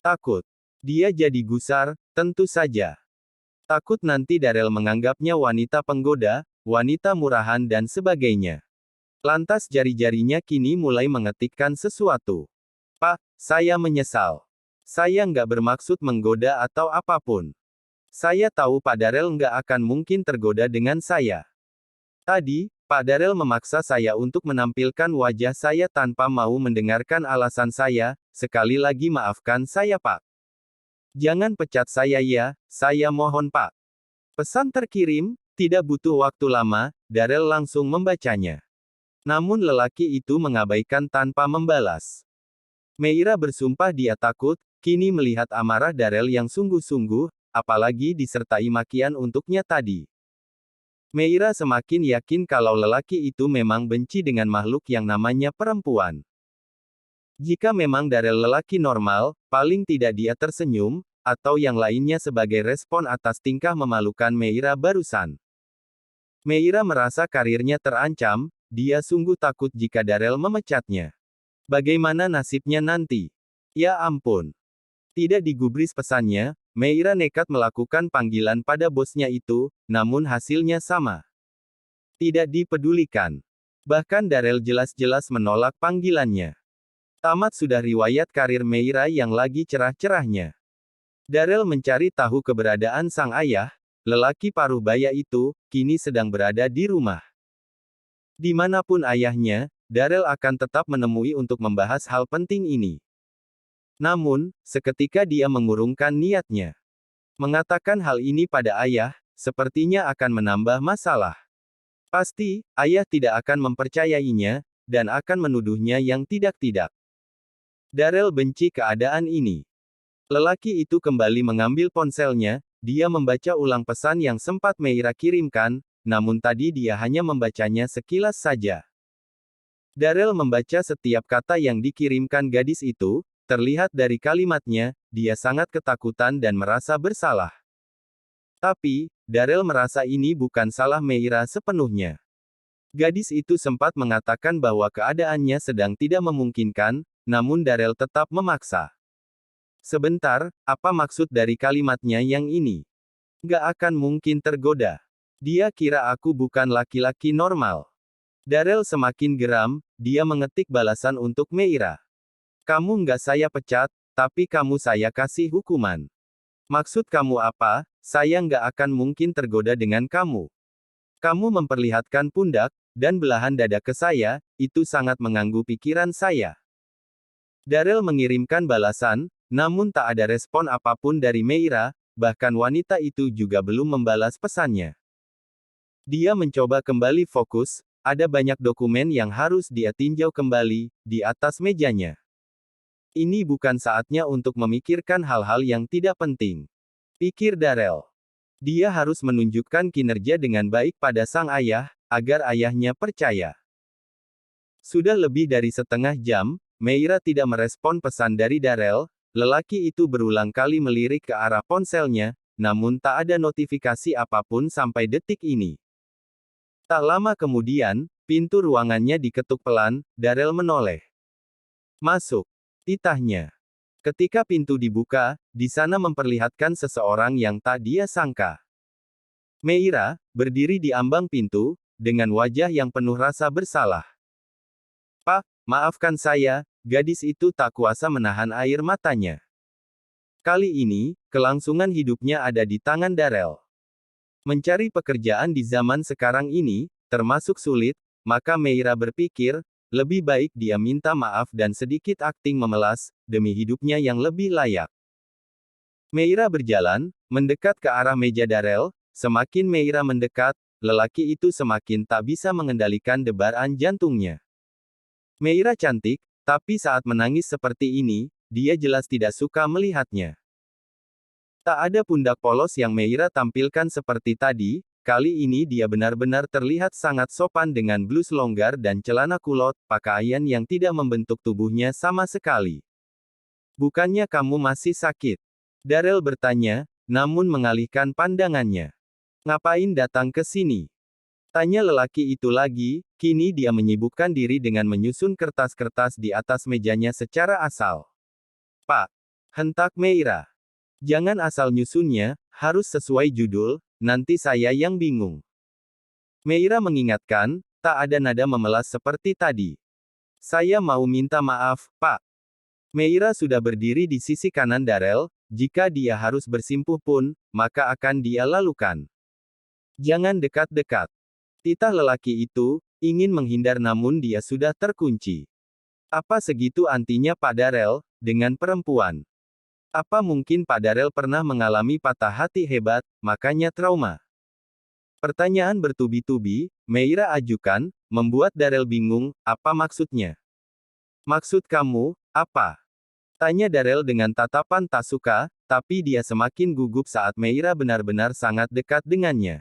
Takut. Dia jadi gusar, tentu saja. Takut nanti Darel menganggapnya wanita penggoda, wanita murahan dan sebagainya. Lantas jari-jarinya kini mulai mengetikkan sesuatu. Pak, saya menyesal. Saya nggak bermaksud menggoda atau apapun. Saya tahu Pak Darel nggak akan mungkin tergoda dengan saya. Tadi, Pak Darel memaksa saya untuk menampilkan wajah saya tanpa mau mendengarkan alasan saya. Sekali lagi maafkan saya Pak. Jangan pecat saya ya, saya mohon Pak. Pesan terkirim, tidak butuh waktu lama, Darel langsung membacanya. Namun lelaki itu mengabaikan tanpa membalas. Meira bersumpah dia takut, kini melihat amarah Darel yang sungguh-sungguh, apalagi disertai makian untuknya tadi. Meira semakin yakin kalau lelaki itu memang benci dengan makhluk yang namanya perempuan. Jika memang Darel lelaki normal, paling tidak dia tersenyum, atau yang lainnya sebagai respon atas tingkah memalukan Meira barusan. Meira merasa karirnya terancam, dia sungguh takut jika Darel memecatnya. Bagaimana nasibnya nanti? Ya ampun. Tidak digubris pesannya, Meira nekat melakukan panggilan pada bosnya itu, namun hasilnya sama. Tidak dipedulikan. Bahkan Darel jelas-jelas menolak panggilannya. Tamat sudah riwayat karir Meira yang lagi cerah-cerahnya. Darel mencari tahu keberadaan sang ayah, lelaki paruh baya itu, kini sedang berada di rumah. Dimanapun ayahnya, Darel akan tetap menemui untuk membahas hal penting ini. Namun, seketika dia mengurungkan niatnya. Mengatakan hal ini pada ayah, sepertinya akan menambah masalah. Pasti, ayah tidak akan mempercayainya, dan akan menuduhnya yang tidak-tidak. Darel benci keadaan ini. Lelaki itu kembali mengambil ponselnya, dia membaca ulang pesan yang sempat Meira kirimkan, namun tadi dia hanya membacanya sekilas saja. Darel membaca setiap kata yang dikirimkan gadis itu, terlihat dari kalimatnya, dia sangat ketakutan dan merasa bersalah. Tapi, Darel merasa ini bukan salah Meira sepenuhnya. Gadis itu sempat mengatakan bahwa keadaannya sedang tidak memungkinkan, namun Darel tetap memaksa. Sebentar, apa maksud dari kalimatnya yang ini? Gak akan mungkin tergoda. Dia kira aku bukan laki-laki normal. Darel semakin geram, dia mengetik balasan untuk Meira. Kamu nggak saya pecat, tapi kamu saya kasih hukuman. Maksud kamu apa? Saya nggak akan mungkin tergoda dengan kamu. Kamu memperlihatkan pundak, dan belahan dada ke saya, itu sangat mengganggu pikiran saya. Darel mengirimkan balasan, namun tak ada respon apapun dari Meira, bahkan wanita itu juga belum membalas pesannya. Dia mencoba kembali fokus, ada banyak dokumen yang harus dia tinjau kembali, di atas mejanya. Ini bukan saatnya untuk memikirkan hal-hal yang tidak penting. Pikir Darel. Dia harus menunjukkan kinerja dengan baik pada sang ayah, agar ayahnya percaya. Sudah lebih dari setengah jam, Meira tidak merespon pesan dari Darel, lelaki itu berulang kali melirik ke arah ponselnya, namun tak ada notifikasi apapun sampai detik ini. Tak lama kemudian, pintu ruangannya diketuk pelan, Darel menoleh. Masuk. Titahnya. Ketika pintu dibuka, di sana memperlihatkan seseorang yang tak dia sangka. Meira, berdiri di ambang pintu, dengan wajah yang penuh rasa bersalah. Pak, maafkan saya, gadis itu tak kuasa menahan air matanya. Kali ini, kelangsungan hidupnya ada di tangan Darel. Mencari pekerjaan di zaman sekarang ini, termasuk sulit, maka Meira berpikir, lebih baik dia minta maaf dan sedikit akting memelas, demi hidupnya yang lebih layak. Meira berjalan, mendekat ke arah meja Darel, semakin Meira mendekat, lelaki itu semakin tak bisa mengendalikan debaran jantungnya. Meira cantik, tapi saat menangis seperti ini, dia jelas tidak suka melihatnya. Tak ada pundak polos yang Meira tampilkan seperti tadi, kali ini dia benar-benar terlihat sangat sopan dengan blus longgar dan celana kulot, pakaian yang tidak membentuk tubuhnya sama sekali. Bukannya kamu masih sakit? Darel bertanya, namun mengalihkan pandangannya. Ngapain datang ke sini? Tanya lelaki itu lagi, kini dia menyibukkan diri dengan menyusun kertas-kertas di atas mejanya secara asal. Pak, Hentak Meira. Jangan asal nyusunnya, harus sesuai judul, nanti saya yang bingung. Meira mengingatkan, tak ada nada memelas seperti tadi. Saya mau minta maaf, Pak. Meira sudah berdiri di sisi kanan Darel, jika dia harus bersimpuh pun, maka akan dia lalukan. Jangan dekat-dekat. Titah lelaki itu, ingin menghindar namun dia sudah terkunci. Apa segitu antinya Pak Darel, dengan perempuan? Apa mungkin Pak Darel pernah mengalami patah hati hebat, makanya trauma? Pertanyaan bertubi-tubi, Meira ajukan, membuat Darel bingung, apa maksudnya? Maksud kamu, apa? Tanya Darel dengan tatapan tak suka, tapi dia semakin gugup saat Meira benar-benar sangat dekat dengannya.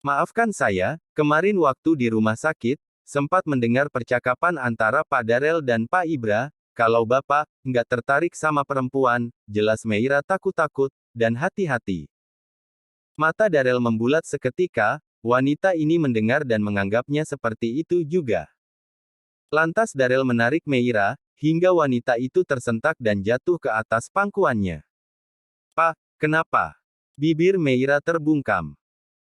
Maafkan saya, kemarin waktu di rumah sakit, sempat mendengar percakapan antara Pak Darel dan Pak Ibra. Kalau Bapak nggak tertarik sama perempuan, jelas Meira takut-takut dan hati-hati. Mata Darel membulat seketika, wanita ini mendengar dan menganggapnya seperti itu juga. Lantas Darel menarik Meira, hingga wanita itu tersentak dan jatuh ke atas pangkuannya. Pak, kenapa? Bibir Meira terbungkam.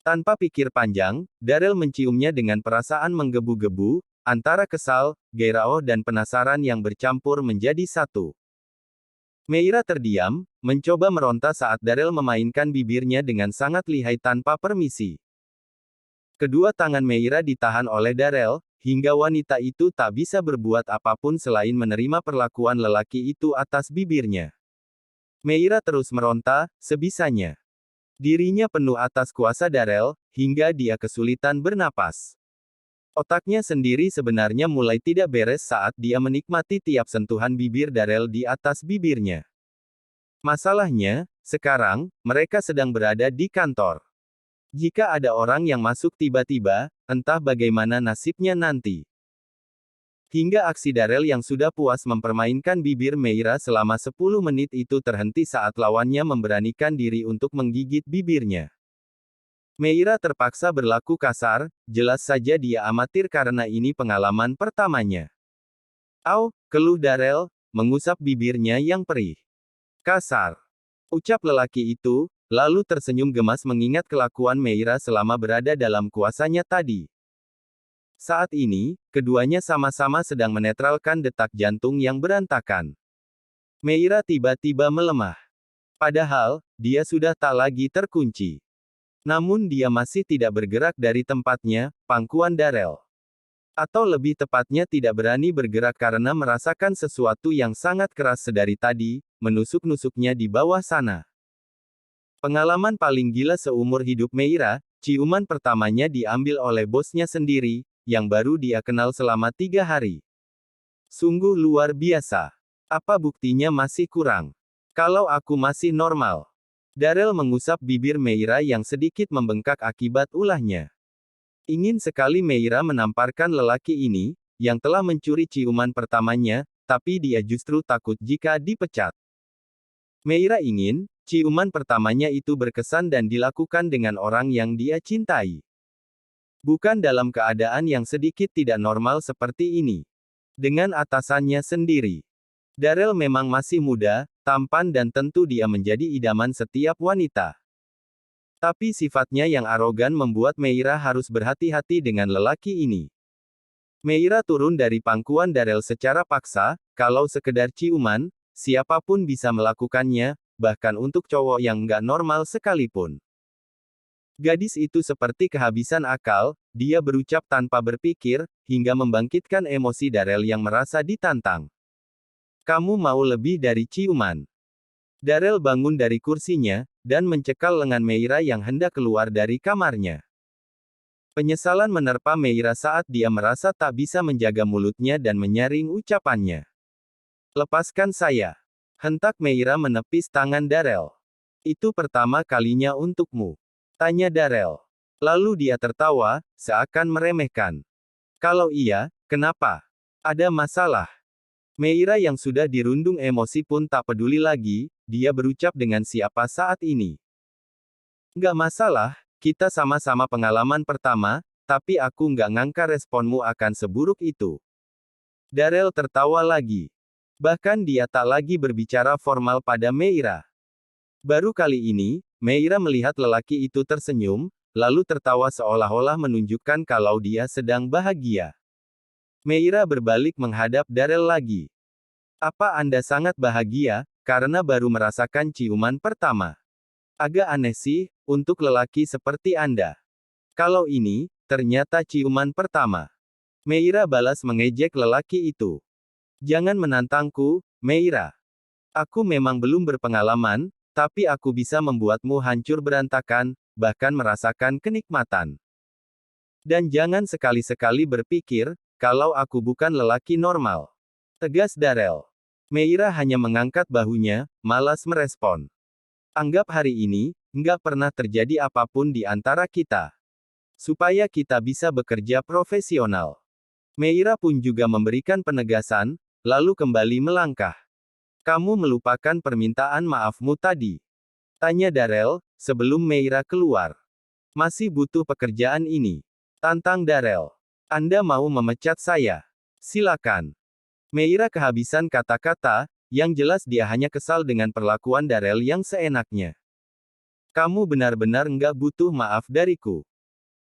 Tanpa pikir panjang, Darel menciumnya dengan perasaan menggebu-gebu, antara kesal, gairah dan penasaran yang bercampur menjadi satu. Meira terdiam, mencoba meronta saat Darel memainkan bibirnya dengan sangat lihai tanpa permisi. Kedua tangan Meira ditahan oleh Darel, hingga wanita itu tak bisa berbuat apapun selain menerima perlakuan lelaki itu atas bibirnya. Meira terus meronta, sebisanya. Dirinya penuh atas kuasa Darel, hingga dia kesulitan bernapas. Otaknya sendiri sebenarnya mulai tidak beres saat dia menikmati tiap sentuhan bibir Darel di atas bibirnya. Masalahnya, sekarang, mereka sedang berada di kantor. Jika ada orang yang masuk tiba-tiba, entah bagaimana nasibnya nanti. Hingga aksi Darel yang sudah puas mempermainkan bibir Meira selama 10 menit itu terhenti saat lawannya memberanikan diri untuk menggigit bibirnya. Meira terpaksa berlaku kasar, jelas saja dia amatir karena ini pengalaman pertamanya. Au, keluh Darel, mengusap bibirnya yang perih. Kasar. Ucap lelaki itu, lalu tersenyum gemas mengingat kelakuan Meira selama berada dalam kuasanya tadi. Saat ini, keduanya sama-sama sedang menetralkan detak jantung yang berantakan. Meira tiba-tiba melemah. Padahal, dia sudah tak lagi terkunci. Namun dia masih tidak bergerak dari tempatnya, pangkuan Darel. Atau lebih tepatnya tidak berani bergerak karena merasakan sesuatu yang sangat keras sedari tadi, menusuk-nusuknya di bawah sana. Pengalaman paling gila seumur hidup Meira, ciuman pertamanya diambil oleh bosnya sendiri, yang baru dia kenal selama 3 hari. Sungguh luar biasa. Apa buktinya masih kurang? Kalau aku masih normal. Darel mengusap bibir Meira yang sedikit membengkak akibat ulahnya. Ingin sekali Meira menamparkan lelaki ini, yang telah mencuri ciuman pertamanya, tapi dia justru takut jika dipecat. Meira ingin, ciuman pertamanya itu berkesan dan dilakukan dengan orang yang dia cintai. Bukan dalam keadaan yang sedikit tidak normal seperti ini. Dengan atasannya sendiri. Darel memang masih muda, tampan dan tentu dia menjadi idaman setiap wanita. Tapi sifatnya yang arogan membuat Meira harus berhati-hati dengan lelaki ini. Meira turun dari pangkuan Darel secara paksa, kalau sekedar ciuman, siapapun bisa melakukannya, bahkan untuk cowok yang nggak normal sekalipun. Gadis itu seperti kehabisan akal, dia berucap tanpa berpikir, hingga membangkitkan emosi Darel yang merasa ditantang. Kamu mau lebih dari ciuman. Darel bangun dari kursinya, dan mencekal lengan Meira yang hendak keluar dari kamarnya. Penyesalan menerpa Meira saat dia merasa tak bisa menjaga mulutnya dan menyaring ucapannya. Lepaskan saya. Hentak Meira menepis tangan Darel. Itu pertama kalinya untukmu. Tanya Darel. Lalu dia tertawa, seakan meremehkan. Kalau iya, kenapa? Ada masalah. Meira yang sudah dirundung emosi pun tak peduli lagi, dia berucap dengan siapa saat ini. Nggak masalah, kita sama-sama pengalaman pertama, tapi aku nggak ngangka responmu akan seburuk itu. Darel tertawa lagi. Bahkan dia tak lagi berbicara formal pada Meira. Baru kali ini, Meira melihat lelaki itu tersenyum, lalu tertawa seolah-olah menunjukkan kalau dia sedang bahagia. Meira berbalik menghadap Darrell lagi. Apa Anda sangat bahagia, karena baru merasakan ciuman pertama? Agak aneh sih, untuk lelaki seperti Anda. Kalau ini, ternyata ciuman pertama. Meira balas mengejek lelaki itu. Jangan menantangku, Meira. Aku memang belum berpengalaman, tapi aku bisa membuatmu hancur berantakan, bahkan merasakan kenikmatan. Dan jangan sekali-sekali berpikir, kalau aku bukan lelaki normal. Tegas Darrell. Meira hanya mengangkat bahunya, malas merespon. Anggap hari ini, nggak pernah terjadi apapun di antara kita. Supaya kita bisa bekerja profesional. Meira pun juga memberikan penegasan, lalu kembali melangkah. Kamu melupakan permintaan maafmu tadi? Tanya Darrell, sebelum Meira keluar. Masih butuh pekerjaan ini. Tantang Darrell. Anda mau memecat saya? Silakan. Meira kehabisan kata-kata, yang jelas dia hanya kesal dengan perlakuan Darrell yang seenaknya. Kamu benar-benar nggak butuh maaf dariku.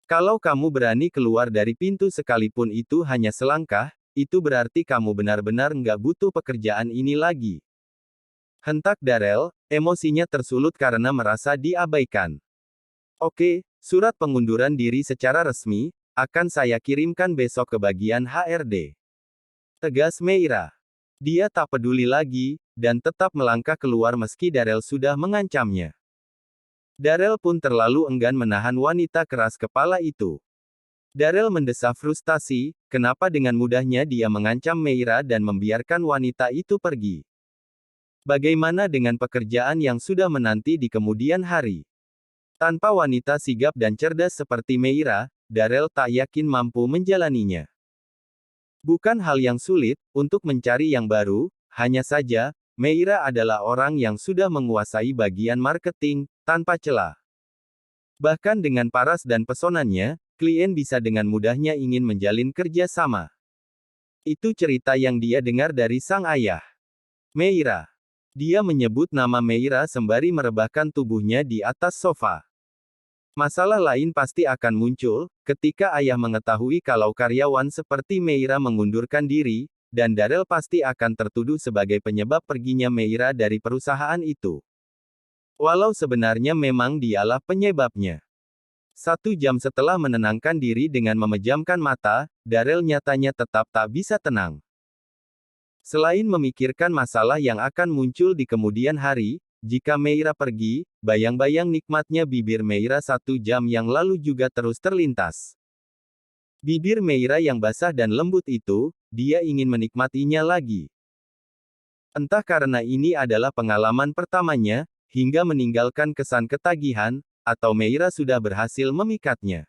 Kalau kamu berani keluar dari pintu sekalipun itu hanya selangkah, itu berarti kamu benar-benar nggak butuh pekerjaan ini lagi. Hentak Darrell, emosinya tersulut karena merasa diabaikan. Oke, surat pengunduran diri secara resmi, akan saya kirimkan besok ke bagian HRD. Tegas Meira. Dia tak peduli lagi, dan tetap melangkah keluar meski Darrell sudah mengancamnya. Darrell pun terlalu enggan menahan wanita keras kepala itu. Darrell mendesah frustasi, kenapa dengan mudahnya dia mengancam Meira dan membiarkan wanita itu pergi. Bagaimana dengan pekerjaan yang sudah menanti di kemudian hari? Tanpa wanita sigap dan cerdas seperti Meira, Darrell tak yakin mampu menjalaninya. Bukan hal yang sulit, untuk mencari yang baru, hanya saja, Meira adalah orang yang sudah menguasai bagian marketing, tanpa celah. Bahkan dengan paras dan pesonanya, klien bisa dengan mudahnya ingin menjalin kerja sama. Itu cerita yang dia dengar dari sang ayah. Meira. Dia menyebut nama Meira sembari merebahkan tubuhnya di atas sofa. Masalah lain pasti akan muncul, ketika ayah mengetahui kalau karyawan seperti Meira mengundurkan diri, dan Darrell pasti akan tertuduh sebagai penyebab perginya Meira dari perusahaan itu. Walau sebenarnya memang dialah penyebabnya. 1 jam setelah menenangkan diri dengan memejamkan mata, Darrell nyatanya tetap tak bisa tenang. Selain memikirkan masalah yang akan muncul di kemudian hari, jika Meira pergi, bayang-bayang nikmatnya bibir Meira 1 jam yang lalu juga terus terlintas. Bibir Meira yang basah dan lembut itu, dia ingin menikmatinya lagi. Entah karena ini adalah pengalaman pertamanya, hingga meninggalkan kesan ketagihan, atau Meira sudah berhasil memikatnya.